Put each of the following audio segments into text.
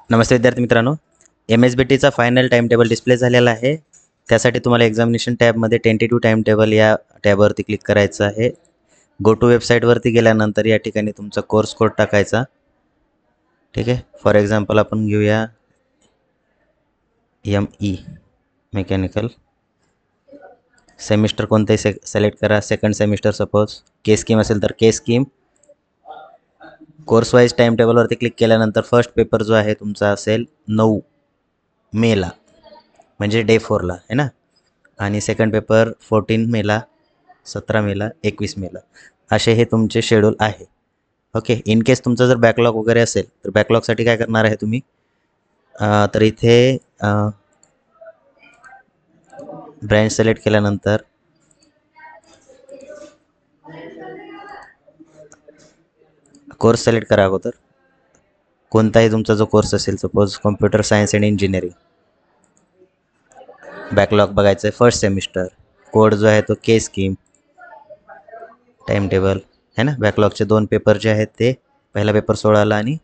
नमस्ते विद्यार्थी मित्रांनो, MSBTचा final time table display झालेला आहे. त्यासाठी तुम्हाला एक्झामिनेशन टॅबमध्ये टेंटेटिव्ह टाइम टेबल या टॅबवरती क्लिक करायचं आहे. गो टू वेबसाईटवरती गेल्यानंतर या ठिकाणी तुमचा कोर्स कोड टाकायचा. ठीक आहे. फॉर एक्झाम्पल आपण घेऊया ME मेकॅनिकल. सेमिस्टर कोणताही सिलेक्ट करा. Second semester suppose. K scheme असेल तर K scheme. Course wise time टेबलवरती क्लिक केल्यानंतर फर्स्ट पेपर जो आहे तुमचा असेल 9 मेला, म्हणजे डे 4ला आहे ना. आणि सेकंड पेपर 14 मेला, 17 मेला, 21 मेला, असे हे तुमचे शेड्यूल आहे. ओके. इन केस तुमचा जर बॅकलॉग वगैरे असेल तर बॅकलॉगसाठी काय करणार आहे तुम्ही, तर इथे ब्रँच सिलेक्ट केल्यानंतर कोर्स सिलेक्ट करा. अगोदर कोणताही तुमचा जो कोर्स असेल, suppose computer science and engineering. Backlog बघायचं आहे फर्स्ट सेमिस्टर. कोड जो आहे तो के स्कीम. टाइम टेबल है ना. बॅकलॉगचे 2 पेपर जे आहेत ते पहिला पेपर 16ला आणि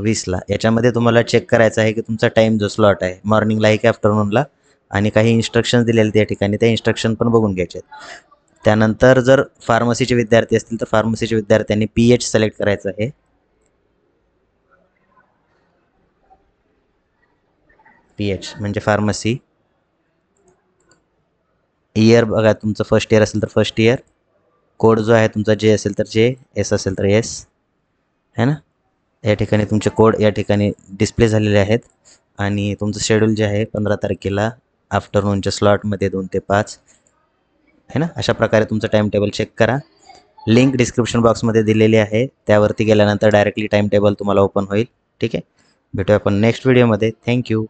20ला. याच्यामध्ये तुम्हाला चेक करायचं आहे की तुमचा टाईम जो स्लॉट आहे मॉर्निंगला आहे की आफ्टरनूनला, आणि काही इन्स्ट्रक्शन्स दिलेले त्या ठिकाणी, त्या इन्स्ट्रक्शन पण बघून घ्यायचे आहेत. त्यानंतर जर फार्मसीचे विद्यार्थी असतील तर फार्मसीच्या विद्यार्थ्यांनी PH सिलेक्ट करायचं आहे. PH म्हणजे फार्मसी. इयर बघा, तुमचं फर्स्ट इयर असेल तर फर्स्ट इयर. कोड जो आहे तुमचा जे असेल तर जे, एस असेल तर एस, है ना. या ठिकाणी तुमचे कोड या ठिकाणी डिस्प्ले झालेले आहेत. आणि तुमचं शेड्यूल जे आहे 15 तारखेला आफ्टरनूनच्या स्लॉटमध्ये 2 ते 5 है ना. अशा प्रकारे तुमचं टाईम टेबल चेक करा. लिंक डिस्क्रिप्शन बॉक्समध्ये दिलेली आहे. त्यावरती गेल्यानंतर डायरेक्टली टाईम टेबल तुम्हाला ओपन होईल. ठीक आहे. भेटूया आपण नेक्स्ट व्हिडिओमध्ये. थँक्यू.